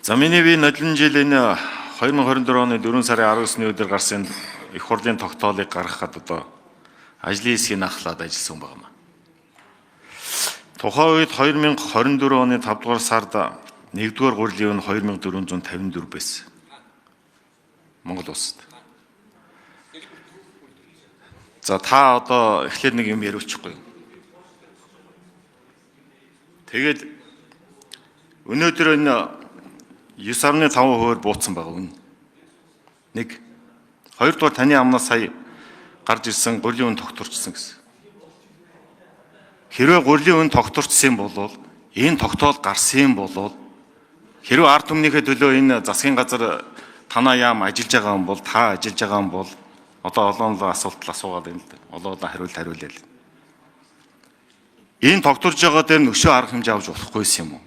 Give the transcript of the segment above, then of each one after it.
За миний бие нодлон жилийн 2024 оны 4 сарын 19-ний өдөр гарсан их хурлын тогтоолыг гаргахад одоо ажлын хэсгийг ахлаад ажилласан байна. Тухайн үед 2024 оны 5 дугаар сард 1-р гурлийн өн 2454 байсан. Монгол улсад. За та одоо эхлээд нэг юм яриулчихгүй. Тэгээд өнөөдөр энэ 9.5% буутсан байгаа үнэ. Нэг. Хоёрдугаар таны амнаас сая гарч ирсэн гурлийн үн тогтворчсон гэсэн. Хэрвээ гурлийн үн тогтворчсон бол энэ тогтоол гарсан бол хэрвээ ард түмнийхээ төлөө энэ засгийн газар танаа яам ажиллаж байгаа юм бол та ажиллаж байгаа юм бол одоо олоонлоо асуултал асуугаад байна л да. Олоолаа хариулъя. Энэ тогтворж байгаа дээр өшөө арга хэмжээ авч болохгүйсэн юм уу?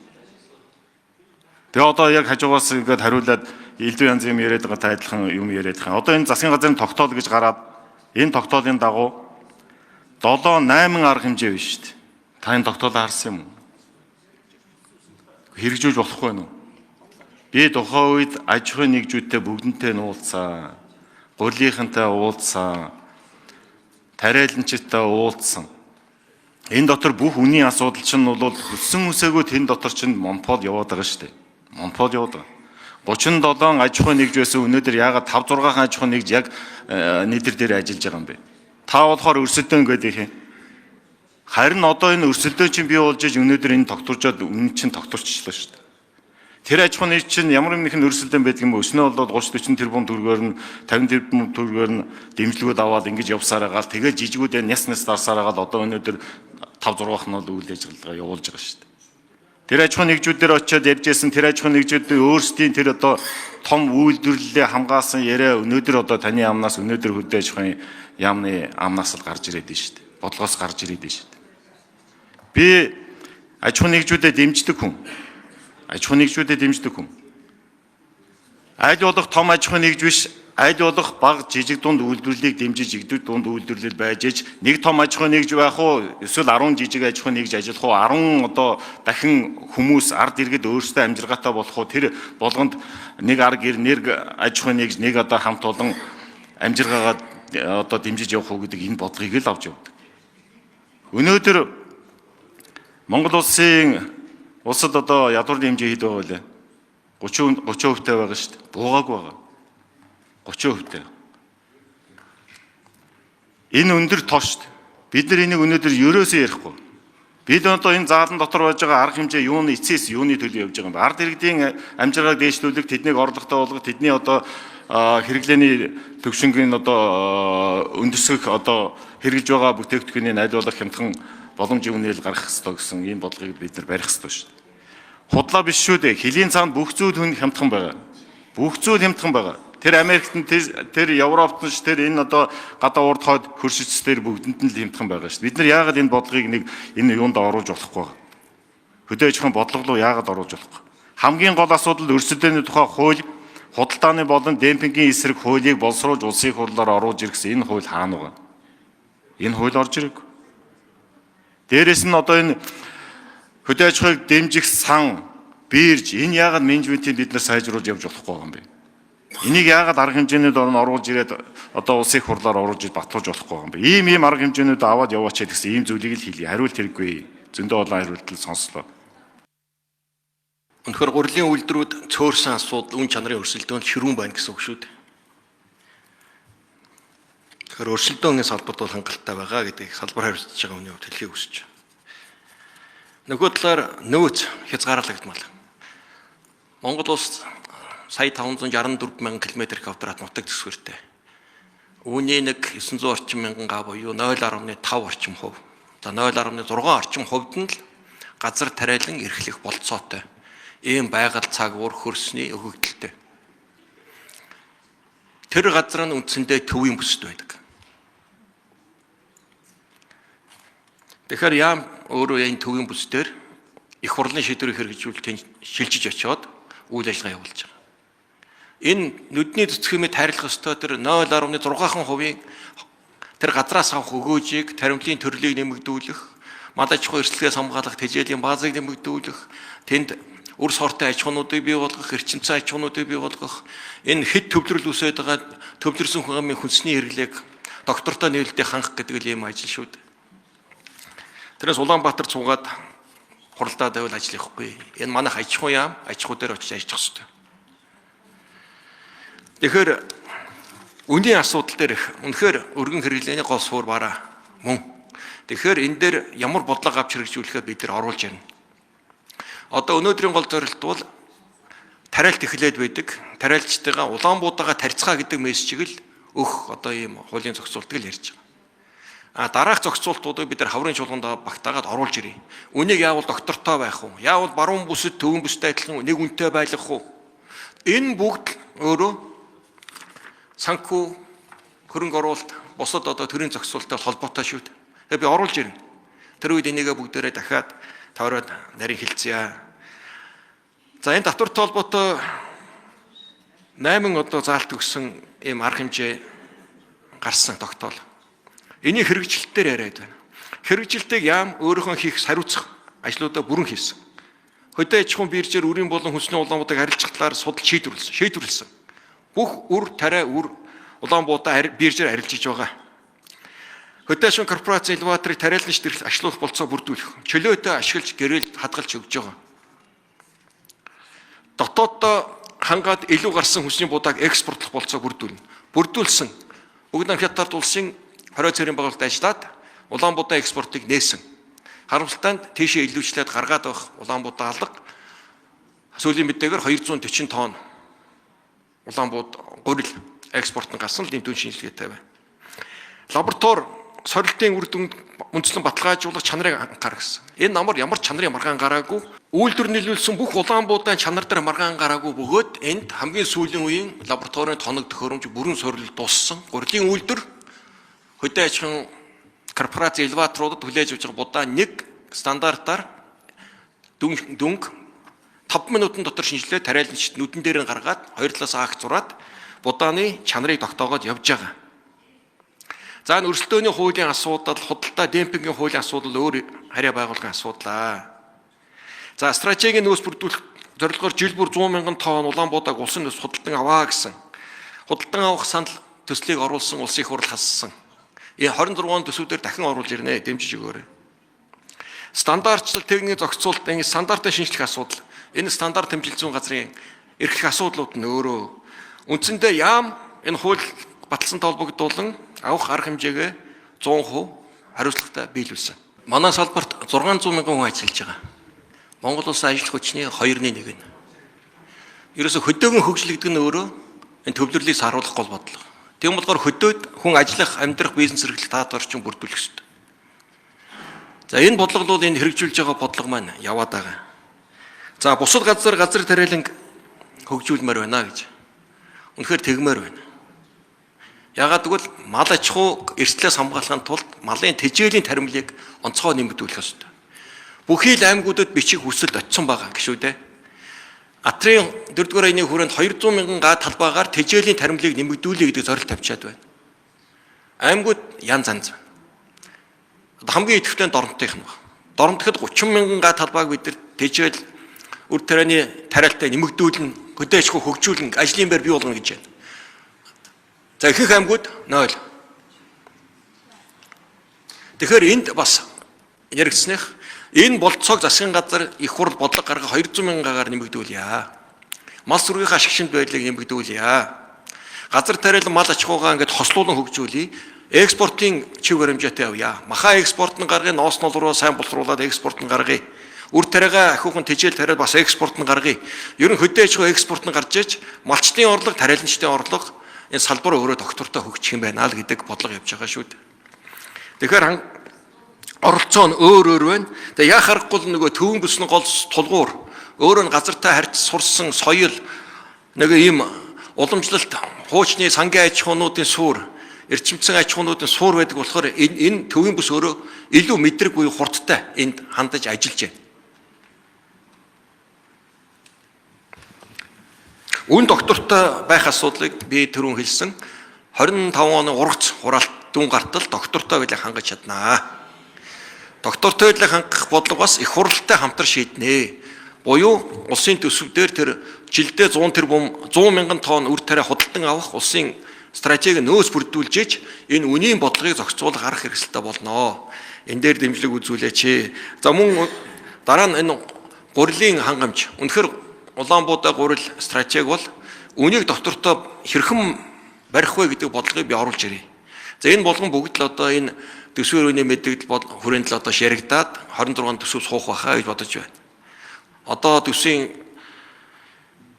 Тэгээ одоо яг хажуугаас ингээд хариулаад элдв янз юм яриад байгаа та адилхан юм яриад байгаа. Одоо энэ засгийн газрын тогтоол гэж гараад энэ тогтоолын дагуу 7-8 арга хэмжээ биш шүү дээ. Та энэ тогтоолоо харсан юм уу? Хэрэгжүүлж болохгүй нь үү? Би тухайн үед аж ахуйн нэгжүүдтэй бүгднтэй нуулзсан. Гурилынхантай уулзсан. Тариаланчтай уулзсан. Энэ дотор бүх үнийн асуудал чинь бол хүссэн үсээгүй тэн дотор чинь монопол яваад байгаа шүү дээ. Монопол яваад байгаа. 37 аж ахуйн нэгж байсан өнөөдөр яагаад 5-6 аж ахуйн нэгж яг нийтэр дээр ажиллаж байгаа юм бэ? Та болохоор өрсөлдөөн гэдэг юм. Харин одоо энэ өрсөлдөөн чинь бий болж иж өнөөдөр энэ тогтворжоод үнэн чинь тогтворчлоо шүү дээ. Тэр аж ахуйн нэгж чинь ямар нэгэн өрсөлдөөн байдаг юм бэ? Өснөө бол 30-40 тэрбум төгрөгөөр нь 50 тэрбум төгрөгөөр нь дэмжлэгүүд аваад ингэж явсараа гал тэгээд жижигүүдээ няс дарсараа гал одоо өнөөдөр 5-6 нь бол үйл ажиллагаа явуулж байгаа шүү дээ. Тэр аж ахуйн нэгжүүдээр очиод ярьжсэн тэр аж ахуйн нэгжүүдийн өөрсдийн тэр одоо том үйлдвэрлэлээ хамгаалсан яриа өнөөдөр одоо таны амнаас өнөөдөр хөдөө аж ахуйн яамны амнаас л гарч ирээд байна шүү дээ. Бодлогоос гарч ирээд байна шүү дээ. Би аж ахуйн нэгжүүдэд дэмждэг хүн. Аж ахуйн нэгжүүдэд дэмждэг хүн. Аль болох том аж ахуйн нэгж биш, аль болох бага жижиг дунд үйлдвэрлэлийг дэмжиж игдүү дунд үйлдвэрлэл байж иж нэг том аж ахуйн нэгж байх уу, эсвэл 10 жижиг аж ахуйн нэгж ажиллах уу, 10 одоо дахин хүмүүс ард иргэд өөрсдөө амжиргаатай болох уу, тэр болгонд нэг арга гэр нэг аж ахуйн нэгж нэг одоо хамт олон амжиргаагаа одоо дэмжиж явах уу гэдэг энэ бодлогыг л авч явдаг. Өнөөдөр Монгол улсад одоо ядуурын хэмжээ хэд байгаа вэ? 30% байгаа шүү дээ. Буугааг байгаа. 30%. Энэ өндөр тоо шүү дээ. Бид нар энийг өнөөдөр ерөөсөө ярихгүй. Бид одоо энэ заалан дотор байж байгаа арга хэмжээ юуны эцэс юуны төлөө явж байгаа юм бэ? Ард иргэдийн амжиргааг дээшлүүлэх, тэднийг орлоготой болгох, тэдний одоо хэрэглээний төвшингийн одоо өндөсгөх одоо хэрэгж байгаа бүтээгдэхүүнийг аль болох хямдхан боломжийн үнээр гаргах ёстой гэсэн ийм бодлогыг бид нар барих ёстой шүү дээ. Худлаа биш шүү дээ. Хөлийн цаанд бүх зүйл хямдхан байгаа. Бүх зүйл хямдхан байгаа. Тэр Америкт тэр Европт нь тэр энэ одоо гадаа урд хойд хөршицтэр бүгдэнд нь л хямдхан байгаа шүү дээ. Бид нар яагаад энэ бодлогыг нэг энэ юунд оруулж болохгүй вэ? Хөдөө аж ахуйн бодлого руу яагаад оруулж болохгүй? Хамгийн гол асуудал өрсөлдөөний тухай хууль, худалдааны болон демпингийн эсрэг хуулийг боловсруулж улсын хурлаар оруулж ирсэн энэ хууль хаана байгаа? Энэ хууль орж ирээгүй. Дээрээс нь одоо энэ хөдөө аж ахуйг дэмжих сан, бирж энэ яагаад менежментийг бид нар сайжруулж явж болохгүй юм бэ? Энийг яагаад арга хэмжээний дор оруулж ирээд одоо улсын хурлаар оруулж батлуулж болохгүй юм бэ? Ийм арга хэмжээнүүд аваад яваач гэсэн ийм зүйлийг л хэлье. Хариулт хэрэггүй. Зөндөө олон хариултал сонслоо. Өнөхөр гурилын үйлдвэрүүд цөөрсөн асуудал үн чанарын өрсөлдөөн ширүүн байна гэсэн үг шүү дээ. Тэгэхээр өрсөлдөөнгийн салбарт бол хангалттай байгаа гэдгийг салбар хариуцж байгаа хүний хувьд хэлхийг хүсэж байна. Нөгөө талаар нөөц хязгаарлагдмал. Монгол улс сая 564 мянган км квадрат нутаг төсвөртэй. Үүний нэг 900 орчим мянган га буюу 0.5 орчим хувь. За 0.6 орчим хувьд нь л газар тариалан эрхлэх болцоотой. Ийм байгаль цагуур хөрсний өгөгдөлтэй. Тэр газар нь үндсэндээ төвийн бүсэд байдаг. Тэгэхээр яам өөрөө энэ төвийн бүсдэр их хурлын шийдвэрийг хэрэгжүүлэлт шилжиж очиод үйл ажиллагаа явуулж байгаа. Энэ нүдний цэцгэмэд хайрлах ёстой тэр 0.6% тэр газраас авах өгөөжийг таримтлын төрлийг нэмэгдүүлэх, мал аж ахуйн эрсдэлээс хамгаалах тэжээлийн баазыг нэмэгдүүлэх, тэнд үр сортой аж ахуйнуудыг бий болгох, эрчимцэн аж ахуйнуудыг бий болгох, энэ хэд төвлөрөл үсээд байгаа төвлөрсөн хүн амын хүнсний хэрэглээг доктортой нийлэлтэд хангах гэдэг л ийм ажил шүү дээ. Тэрээс Улаанбаатар цугаад хуралдаа давал ажиллахгүй. Энэ манайх аж ахуй яам, аж ахуй дээр очиж ажиллах хэрэгтэй. Тэгэхээр үнийн асуудал дээр үнэхээр өргөн хэрэглээний гол суур бараа мөн. Тэгэхээр энэ дээр ямар бодлого авч хэрэгжүүлэхэд бид нар оруулж байна. Одоо өнөөдрийн гол зорилт бол тариалт эхлээд байдаг. Тариалчтайгаа Улаанбуудаагаа тарьцгаа гэдэг мессежийг л өгөх одоо ийм хуулийн зохицуултыг л ярьж байгаа. Дараах зохицуултуудыг бид нар хаврын чуулганд багтаагаад оруулж ирье. Үнийг яавал доктортой байх уу? Яавал баруун бүсэд төвөн бүстэй адилхан нэг үнэтэй байх уу? Энэ бүгд өөрөө санхүү хөрөнгө оруулалт бусад одоо төрийн зохицуулттай холбоотой шүү дээ. Тэгээ би оруулж ирнэ. Тэр үед энийгээ бүгдээрээ дахиад тойроод нарийн хэлцье. За энэ татвартай холбоотой 8 одоо заалт өгсөн ийм арга хэмжээ гарсан тогтоол. Энийг хэрэгжилтээр яриад байна. Хэрэгжилтийг яам өөрийнхөө хийх хариуцах ажлуудаа бүрэн хийсэн. Хөдөө аж ахуйн биржээр үрийн болон хүнсний улаанбуудыг харилцах талаар судал шийдвэрлсэн. Бүх үр тариа үр улаанбуудаа биржээр арилжиж байгаа. Хөдөө аж ахуйн корпорац элеваторыг тариалан шийдвэрлэх ашлуулах болцоо бүрдүүлэх. Чөлөөтэй ашиглаж гэрээлд хадгалж өгж байгаа. Дотооддоо хангаад илүү гарсан хүнсний будааг экспортлох болцоо бүрдүүлсэн. Бүгд Хятад улсын хорио цэрийн байгууллагад ажиллаад улаанбуудаа экспортыг нээсэн. Харамсалтай нь тийшээ илүүчлээд гаргаад байх улаанбуудаа алга сүүлийн мэдээгээр 240 тонн улаанбууд гурил экспорт нь гарсан л дэмтэн шинжилгээтэй байна. Лаборатори сорилтын үр дүнд үндэслэн баталгаажуулах чанарыг анхаарсан. Энэ намар ямар чанарын маргаан гараагүй, үйлдвэр нийлүүлсэн бүх улаанбуудын чанар дээр маргаан гараагүй бөгөөд энд хамгийн сүүлийн үеийн лабораторийн тоног төхөөрөмж бүрэн сорил дууссан. Гурилын үйлдвэр хөдөө аж ахуйн корпорац элеваторуудад хүлээж авч байгаа будаа нэг стандартаар дүнг 5 минутын дотор шинжилээ тариаланчид нүдэн дээр нь гаргаад 2 талаас акт зураад будааны чанарыг тогтоогоод явж байгаа. За энэ өрсөлдөөний хуулийн асуудал, худалдаа демпингийн хуулийн асуудал өөр харьяа байгууллагын асуудлаа. За стратегийн нөөц бүрдүүлэх зорилгоор жил бүр 100 мянган тонн улаанбуудааг улсын нөөц худалдан аваа гэсэн. Худалдан авах санал төслийг оруулсан улсын их хурл хассан. Энэ 26 төсвүүдээр дахин оруулж ирнэ, дэмжиж өгөөрэй. Стандартчлал техникийн зохицуулт, энэ стандартын шинжилэх асуудал. Энэ стандарт хэмжил зүйн газрын эрхлэх асуудлууд нь өөрөө үндсэндээ яам энэ хууль баталсантай холбогдуулан авах арга хэмжээгээ 100% хариуцлагатай биелүүлсэн. Манай салбарт 600 мянган хүн ажиллаж байгаа. Монгол улсын ажил хүчний 2/1 нь. Ерөөсө хөдөөгийн хөгжил гэдэг нь өөрөө энэ төвлөрлийг саруулах гол бодлого. Тийм болохоор хөдөөд хүн ажиллах, амьдрах, бизнес эрхлэх таад орчин бүрдүүлэх ёстой. За энэ бодлогол энэ хэрэгжүүлж байгаа бодлого маань яваад байгаа. За бусад газар тариаланг хөгжүүлмээр байна гэж. Үнэхээр тэгмээр байна. Ягаад гэвэл мал аж ахуй эрсдлээс хамгаалахын тулд малын тэжээлийн таримлыг онцгой нэмэгдүүлэх ёстой. Бүхий л аймагуудад бичиг хүсэлт очсон байгаа гişүү дээ. Атрын 4-р аяны хүрээнд 200 мянган га талбайгаар тэжээлийн таримлыг нэмэгдүүлэх гэдэг зорилт тавьчаад байна. Аймагуд янз янз байна. Хамгийн идэвхтэй Доромтойх нь байна. Доромтоход 30 мянган га талбайг бид нар тэжээл үр тарианы тариалтай нэмэгдүүлнэ, хөдөө аж ахуй хөгжүүлнэ, ажлын байр бий болгоно гэж байна. За ихэнх аймагуд 0. Тэгэхээр энд бас яригдсных энэ болцоог засгийн газар их хурл бодлого гаргах 200 мянган гагаар нэмэгдүүлье. Мал сүргийнхаа ашигшин байдлыг нэмэгдүүлье. Газар тариалан мал аж ахуйгаа ингээд хослуулан хөгжүүлье. Экспортын чиг баримжаатай явъя. Маха экспорт нь гаргая, ноос нол руу сайн боловсруулад экспорт нь гаргая. Үр тариагаа ахиухан тэжээл тариал бас экспорт нь гаргая. Ер нь хөдөө аж ахуй экспорт нь гарч иж малчтын орлого, тариаланчдын орлого энэ салбар өөрөө доктортой хөгжих юм байна л гэдэг бодлого явж байгаа шүү дээ. Тэгэхээр оролцоо нь өөр байна. Тэгээ яа харахгүй нөгөө төвөн бүсний гол тулгуур өөрөө нь газартай харьц сурсан соёл нэг ийм уламжлалт хуучны сангийн аж ахуйнуудын суур, эрчимцэн аж ахуйнуудын суур байдаг болохоор энэ төвийн бүс өөрөө илүү мэдрэг буюу хурдтай энд хандаж ажиллаж байна. Үн доктортой байх асуудлыг би түрүүн хэлсэн. 25 оны ургац хураалт дүн гартал доктортой байлаа хангаж чаднаа. Доктортой байлаа хангах бодлого бас их хуралтай хамтар шийднэ. Буюу улсын төсөв дээр тэр жилдээ 100 тэрбум 100 мянган тонн үр тариа худалдан авах улсын стратеги нөөц бүрдүүлж иж энэ үнийн бодлогыг зохицуулах арга хэрэгсэлтэй болно. Энэ дээр дэмжлэг үзүүлээч. За мөн дараа нь энэ гурилын хангамж. Үнэхээр Улаанбуудаа гурил стратеги бол үнийг доктортой хэрхэн барих вэ гэдэг бодлогыг би оруулж ирье. За энэ болгон бүгд л одоо энэ төсвийн өрөөний мэдээлэл хүрээнд л одоо ширэгдээд 26 төсөв суух байхаа гэж бодож байна. Одоо төсвийн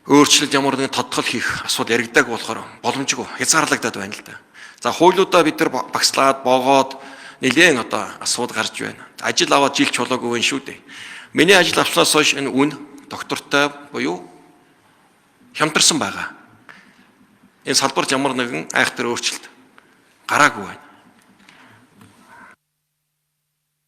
өөрчлөлт ямар нэгэн тодтгол хийх асуудал яригдаг болохоор боломжгүй хязгаарлагдаад байна л да. За хуулиудаа бид нар багслаад боогоод нэлээд одоо асуудал гарч байна. Ажил аваад жил чулаагүй шүү дээ. Миний ажил авснаас хойш энэ үн доктортой буюу хямдарсан байгаа. Энэ салбарт ямар нэгэн айхтар өөрчлөлт гараагүй байна.